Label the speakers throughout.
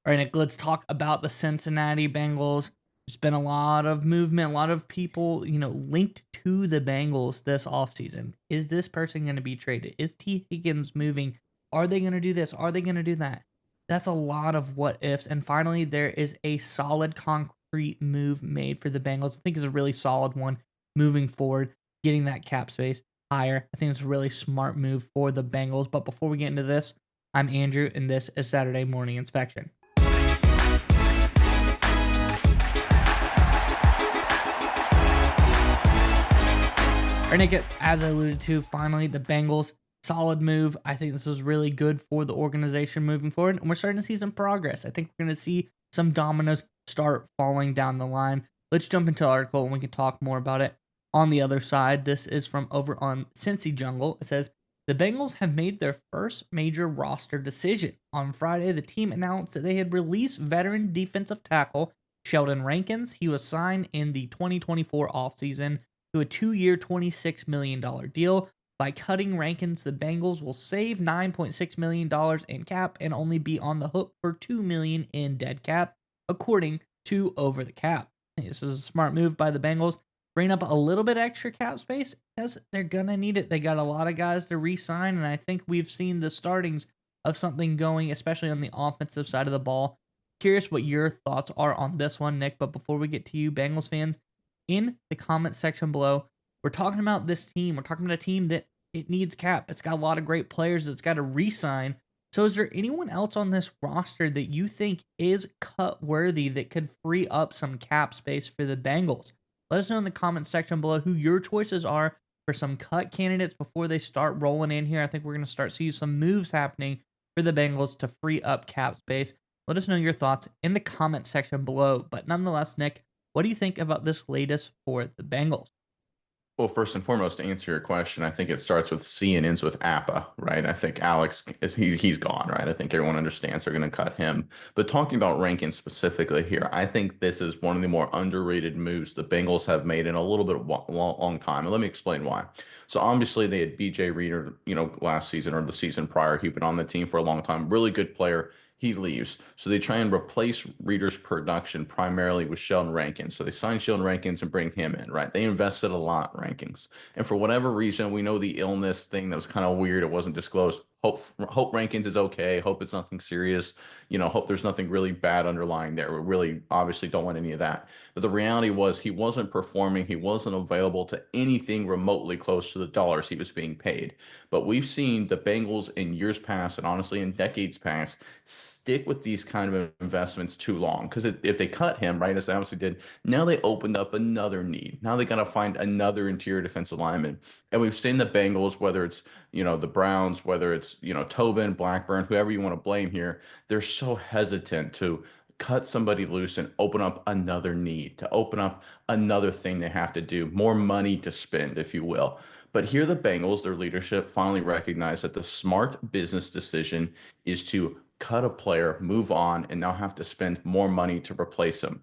Speaker 1: All right, Nick, let's talk about the Cincinnati Bengals. There's been a lot of movement, a lot of people, linked to the Bengals this offseason. Is this person going to be traded? Is T. Higgins moving? Are they going to do this? Are they going to do that? That's a lot of what ifs. And finally, there is a solid, concrete move made for the Bengals. I think is a really solid one moving forward, getting that cap space higher. I think it's a really smart move for the Bengals. But before we get into this, I'm Andrew, and this is Saturday Morning Inspection. Or Nick, as I alluded to, finally the Bengals, solid move. I think this was really good for the organization moving forward, and we're starting to see some progress. I think we're going to see some dominoes start falling down the line. Let's jump into the article and we can talk more about it. On the other side, this is from over on Cincy Jungle. It says, the Bengals have made their first major roster decision. On Friday, the team announced that they had released veteran defensive tackle Sheldon Rankins. He was signed in the 2024 offseason to a 2-year, $26 million deal. By cutting Rankins, the Bengals will save $9.6 million in cap and only be on the hook for $2 million in dead cap, according to Over the Cap. This is a smart move by the Bengals. Bring up a little bit extra cap space because they're going to need it. They got a lot of guys to re-sign, and I think we've seen the startings of something going, especially on the offensive side of the ball. Curious what your thoughts are on this one, Nick, but before we get to you, Bengals fans, in the comment section below, we're talking about this team. We're talking about a team that it needs cap. It's got a lot of great players. It's got to re-sign. So is there anyone else on this roster that you think is cut worthy that could free up some cap space for the Bengals? Let us know in the comment section below who your choices are for some cut candidates before they start rolling in here. I think we're going to start seeing some moves happening for the Bengals to free up cap space. Let us know your thoughts in the comment section below. But nonetheless, Nick, what do you think about this latest for the Bengals?
Speaker 2: Well, first and foremost, to answer your question, I think it starts with C and ends with Appa, right? I think Alex, he's gone, right? I think everyone understands they're going to cut him. But talking about Rankins specifically here, I think this is one of the more underrated moves the Bengals have made in a little bit of long time. And let me explain why. So obviously they had BJ Reader, last season or the season prior. He'd been on the team for a long time, really good player. He leaves. So they try and replace Reader's production primarily with Sheldon Rankins. So they sign Sheldon Rankins and bring him in, right? They invested a lot, Rankins. And for whatever reason, we know the illness thing that was kind of weird. It wasn't disclosed. Hope Rankins is okay. Hope it's nothing serious. Hope there's nothing really bad underlying there. We really obviously don't want any of that. But the reality was he wasn't performing. He wasn't available to anything remotely close to the dollars he was being paid. But we've seen the Bengals in years past and honestly in decades past stick with these kind of investments too long. Because if they cut him, right, as they obviously did, now they opened up another need. Now they got to find another interior defensive lineman. And we've seen the Bengals, whether it's, the Browns, whether it's, Tobin, Blackburn, whoever you want to blame here, they're so hesitant to cut somebody loose and open up another need, to open up another thing they have to do, more money to spend, if you will. But here, the Bengals, their leadership finally recognized that the smart business decision is to cut a player, move on, and now have to spend more money to replace him.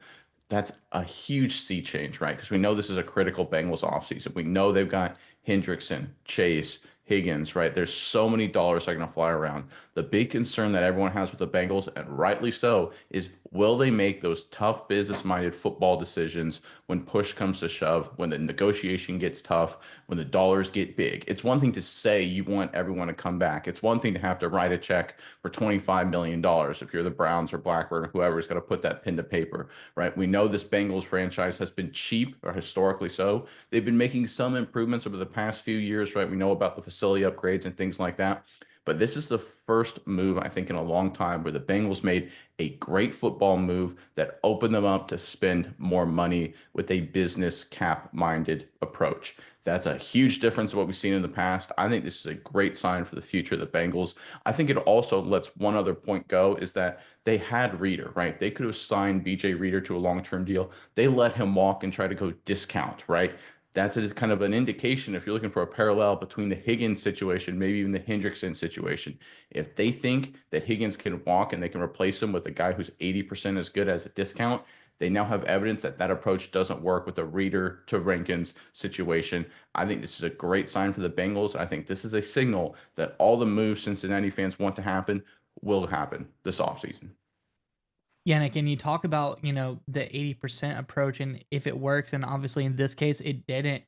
Speaker 2: That's a huge sea change, right? Because we know this is a critical Bengals offseason. We know they've got Hendrickson, Chase, Higgins, right? There's so many dollars that are going to fly around. The big concern that everyone has with the Bengals, and rightly so, is will they make those tough business-minded football decisions when push comes to shove, when the negotiation gets tough, when the dollars get big? It's one thing to say you want everyone to come back. It's one thing to have to write a check for $25 million if you're the Browns or Blackburn or whoever's going to put that pen to paper, right? We know this Bengals franchise has been cheap, or historically so. They've been making some improvements over the past few years, right? We know about the facility upgrades and things like that. But this is the first move, I think, in a long time where the Bengals made a great football move that opened them up to spend more money with a business cap-minded approach. That's a huge difference of what we've seen in the past. I think this is a great sign for the future of the Bengals. I think it also lets one other point go is that they had Reader, right? They could have signed BJ Reader to a long-term deal. They let him walk and try to go discount, right? That's kind of an indication if you're looking for a parallel between the Higgins situation, maybe even the Hendrickson situation. If they think that Higgins can walk and they can replace him with a guy who's 80% as good as a discount, they now have evidence that that approach doesn't work with the Reader to Rankins situation. I think this is a great sign for the Bengals. I think this is a signal that all the moves Cincinnati fans want to happen will happen this offseason.
Speaker 1: Yannick, and you talk about, the 80% approach and if it works, and obviously in this case it didn't.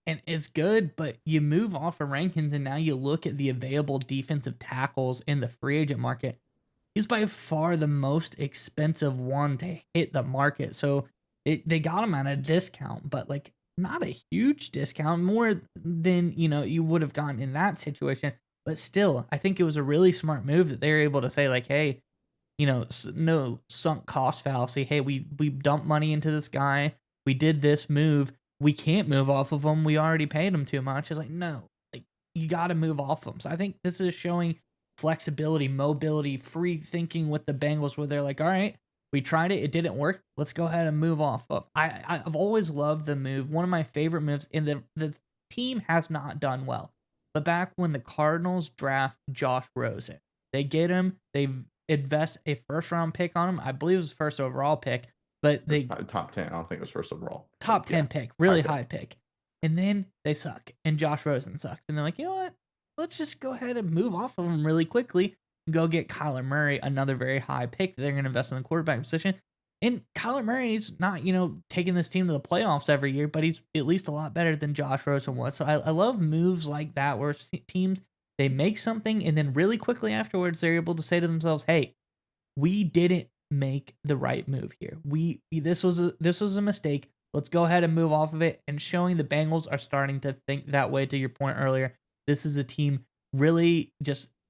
Speaker 1: And it's good, but you move off of Rankins and now you look at the available defensive tackles in the free agent market. He's by far the most expensive one to hit the market. So they got him at a discount, but like not a huge discount, more than you would have gotten in that situation. But still, I think it was a really smart move that they were able to say like, hey, no sunk cost fallacy. Hey, we dumped money into this guy. We did this move. We can't move off of him. We already paid him too much. It's like, no, like you got to move off of him. So I think this is showing flexibility, mobility, free thinking with the Bengals, where they're like, all right, we tried it. It didn't work. Let's go ahead and move off of. I've always loved the move. One of my favorite moves, and the team has not done well. But back when the Cardinals draft Josh Rosen, they get him. They invest a first round pick on him. I believe it was first overall pick, but they
Speaker 2: top 10. I don't think it was first overall.
Speaker 1: Top 10 pick, really high pick. And then they suck, and Josh Rosen sucked. And they're like, you know what? Let's just go ahead and move off of him really quickly and go get Kyler Murray, another very high pick that they're going to invest in the quarterback position. And Kyler Murray's not, taking this team to the playoffs every year, but he's at least a lot better than Josh Rosen was. So I love moves like that where teams, they make something and then really quickly afterwards, they're able to say to themselves, hey, we didn't make the right move here. This was a mistake. Let's go ahead and move off of it. And showing the Bengals are starting to think that way. To your point earlier, this is a team really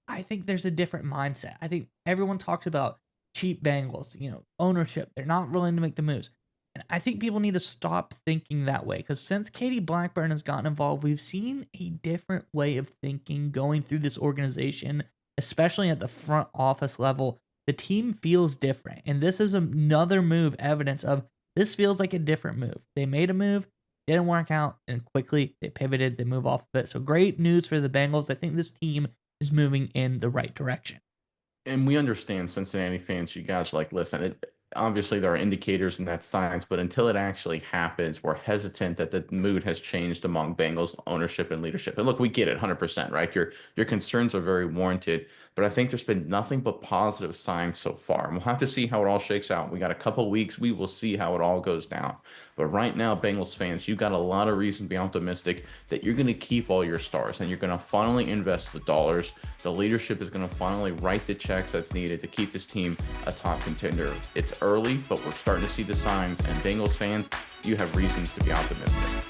Speaker 1: I think there's a different mindset. I think everyone talks about cheap Bengals, ownership. They're not willing to make the moves. And I think people need to stop thinking that way, because since Katie Blackburn has gotten involved, we've seen a different way of thinking going through this organization, especially at the front office level. The team feels different. And this is another move, evidence of this feels like a different move. They made a move, didn't work out, and quickly they pivoted, they move off of it. So great news for the Bengals. I think this team is moving in the right direction.
Speaker 2: And we understand, Cincinnati fans, you guys are like, listen, obviously there are indicators in that science, but until it actually happens, we're hesitant that the mood has changed among Bengals ownership and leadership. And look, we get it 100%, right? Your concerns are very warranted, but I think there's been nothing but positive signs so far. And we'll have to see how it all shakes out. We got a couple weeks. We will see how it all goes down. But right now, Bengals fans, you got a lot of reason to be optimistic that you're going to keep all your stars and you're going to finally invest the dollars. The leadership is going to finally write the checks that's needed to keep this team a top contender. It's early, but we're starting to see the signs. And Bengals fans, you have reasons to be optimistic.